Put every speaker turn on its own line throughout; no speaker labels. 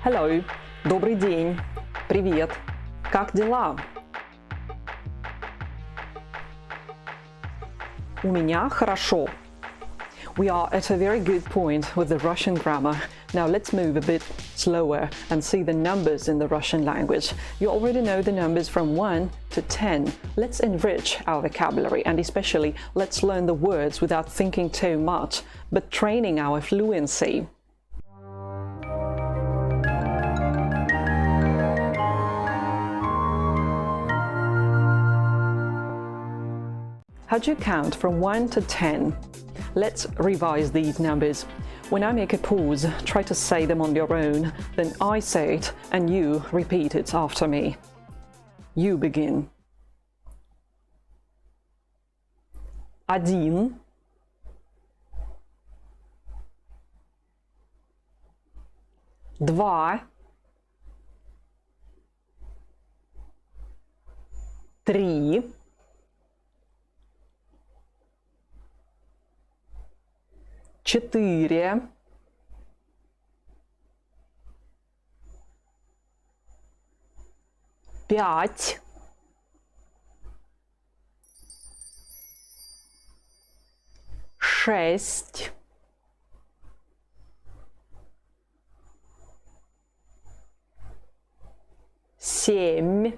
Hello, добрый день, привет, как дела? У меня хорошо. We are at a very good point with the Russian grammar. Now let's move a bit slower and see the numbers in the Russian language. You already know the numbers from 1 to 10. Let's enrich our vocabulary and especially let's learn the words without thinking too much, but training our fluency. How do you count from 1 to 10? Let's revise these numbers. When I make a pause, try to say them on your own, then I say it and you repeat it after me. You begin. 1, 2, 3, 4, 5, 6, 7,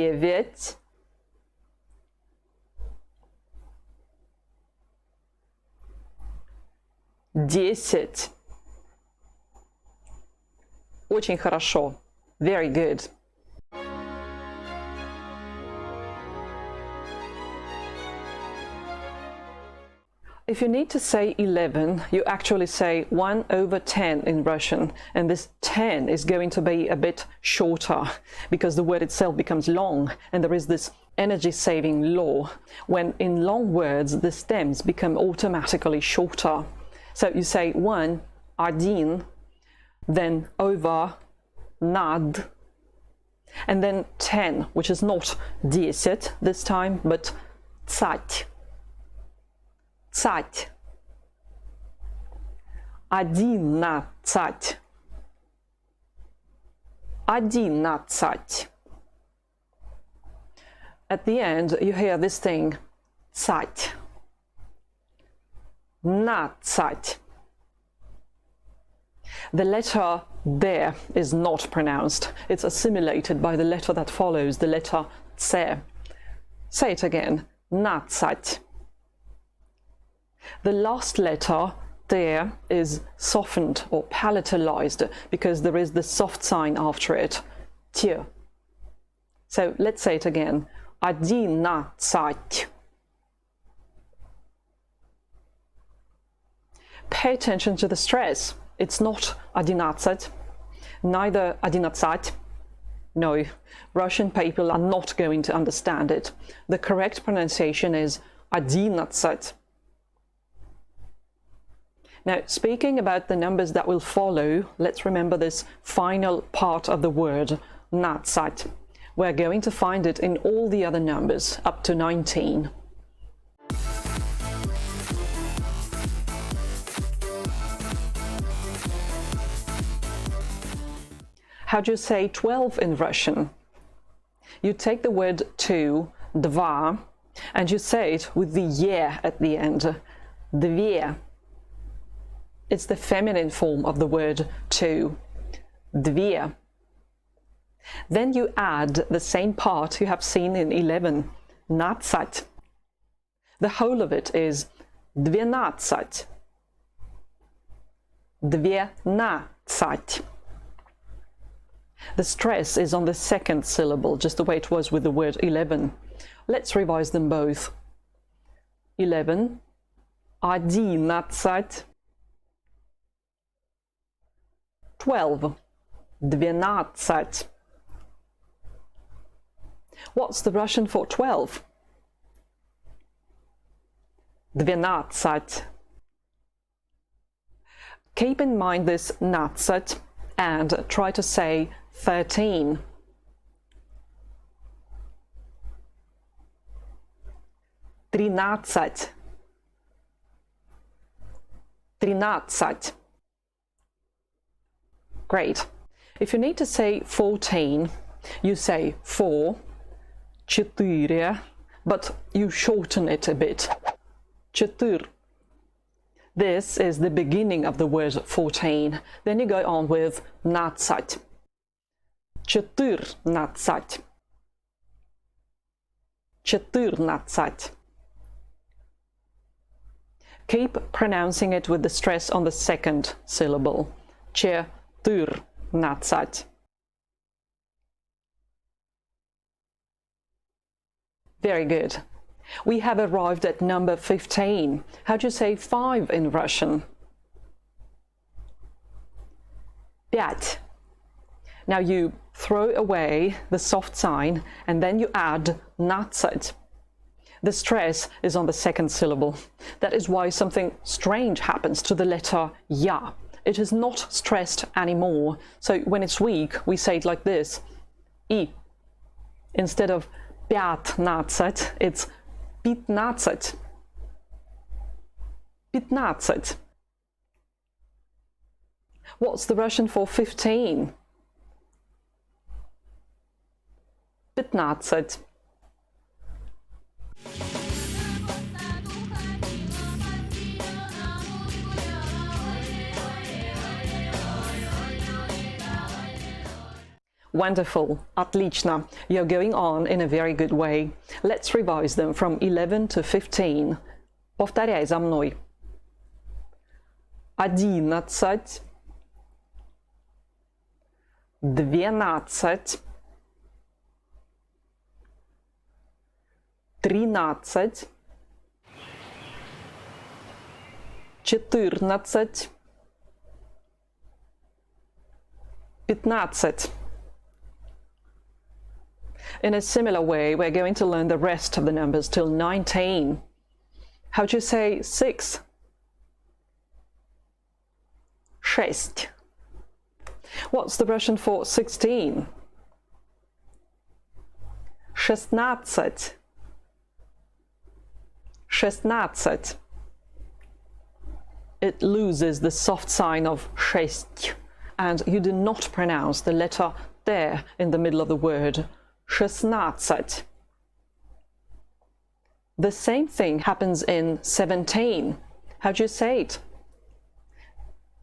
8, 9, 10. Очень хорошо. Very good. If you need to say 11, you actually say 1 over 10 in Russian, and this 10 is going to be a bit shorter because the word itself becomes long, and there is this energy-saving law. When in long words, the stems become automatically shorter. So you say 1, один, then over, над, and then 10, which is not 10 this time, but цать. Цать. 11. 11. At the end, you hear this thing, цать. Нацать. The letter there is not pronounced. It's assimilated by the letter that follows, the letter ц. Say it again, нацать. The last letter there is softened or palatalized because there is the soft sign after it, т. So let's say it again, 11. Pay attention to the stress. It's not 11, neither 11. No, Russian people are not going to understand it. The correct pronunciation is 11. Now, speaking about the numbers that will follow, let's remember this final part of the word, natsat. We're going to find it in all the other numbers, up to 19. How do you say 12 in Russian? You take the word two, два, and you say it with the ye at the end, две. It's the feminine form of the word two, две. Then you add the same part you have seen in 11, нацать. The whole of it is двенадцать. Двенадцать. The stress is on the second syllable, just the way it was with the word 11. Let's revise them both. 11, одиннадцать. 12, двенадцать. What's the Russian for 12? Двенадцать. Keep in mind this natsat and try to say 13. Тринадцать. Тринадцать. Great. If you need to say 14, you say 4, 4, but you shorten it a bit. 4. This is the beginning of the word 14. Then you go on with нацать. 14. 14. Keep pronouncing it with the stress on the second syllable. Четырнадцать. Very good. We have arrived at number 15. How do you say 5 in Russian? Пять. Now you throw away the soft sign and then you add нацать. The stress is on the second syllable. That is why something strange happens to the letter ya. It is not stressed anymore. So when it's weak, we say it like this. I. Instead of пятнадцать, it's пятнадцать. Пятнадцать. What's the Russian for 15? Пятнадцать. Wonderful. Отлично. You're going on in a very good way. Let's revise them from 11 to 15. Повторяй за мной. 11, 12, 13, 14, 15. In a similar way, we're going to learn the rest of the numbers till 19. How do you say 6? Шесть. What's the Russian for 16? Шестнадцать. Шестнадцать. It loses the soft sign of шесть, and you do not pronounce the letter there in the middle of the word. Шестнадцать. The same thing happens in 17. How do you say it?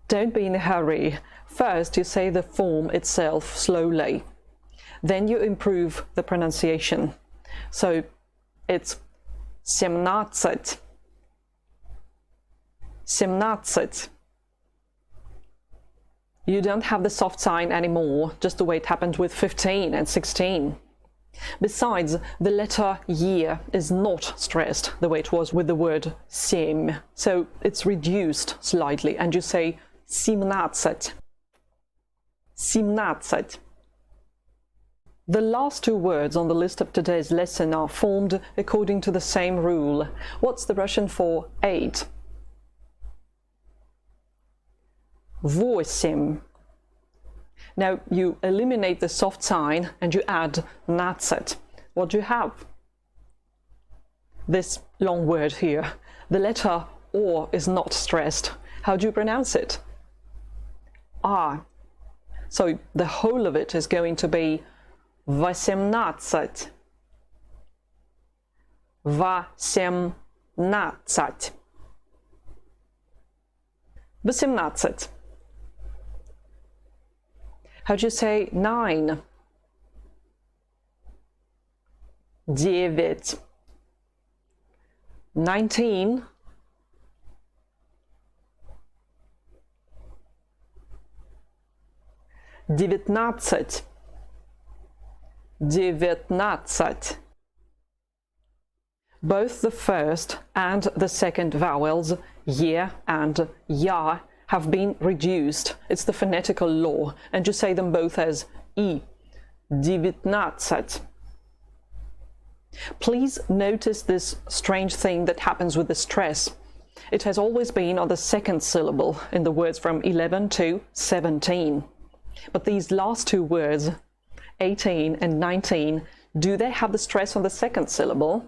Don't be in a hurry. First, you say the form itself slowly. Then you improve the pronunciation. So it's 17. 17. You don't have the soft sign anymore, just the way it happened with 15 and 16. Besides, the letter year is not stressed the way it was with the word семь, so it's reduced slightly, and you say 17. 17. The last two words on the list of today's lesson are formed according to the same rule. What's the Russian for 8? Восемь. Now you eliminate the soft sign and you add нацать. What do you have? This long word here. The letter O is not stressed. How do you pronounce it? Ah. So the whole of it is going to be восемнадцать. Восемнадцать. Восемнадцать. How do you say 9? Девять. 19. Девятнадцать. Девятнадцать. Both the first and the second vowels, ye and ya, have been reduced. It's the phonetical law, and you say them both as I. Девятнадцать. Please notice this strange thing that happens with the stress. It has always been on the second syllable in the words from 11 to 17. But these last two words, 18 and 19, do they have the stress on the second syllable?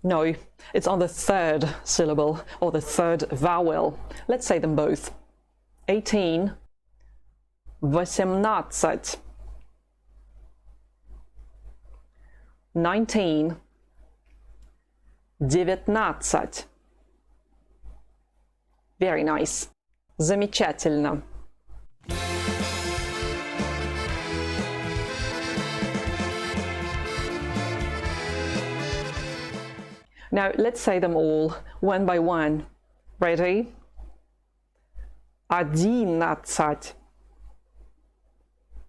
No, it's on the third syllable, or the third vowel. Let's say them both. 18, 18. 19, 19. Very nice. Замечательно. Now let's say them all one by one. Ready? 11, 12, 13,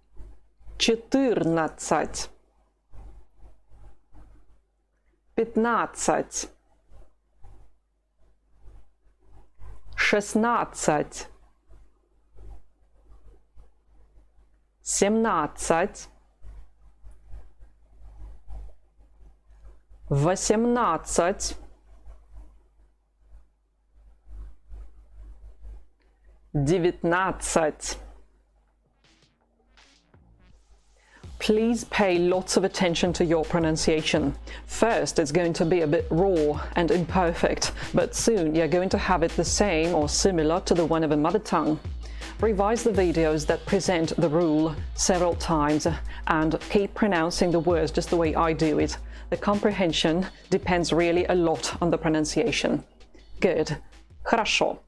14, 15, 16, 17, 18, 19. Please pay lots of attention to your pronunciation. First, it's going to be a bit raw and imperfect, but soon you're going to have it the same or similar to the one of a mother tongue. Revise the videos that present the rule several times and keep pronouncing the words just the way I do it. The comprehension depends really a lot on the pronunciation. Good. Хорошо.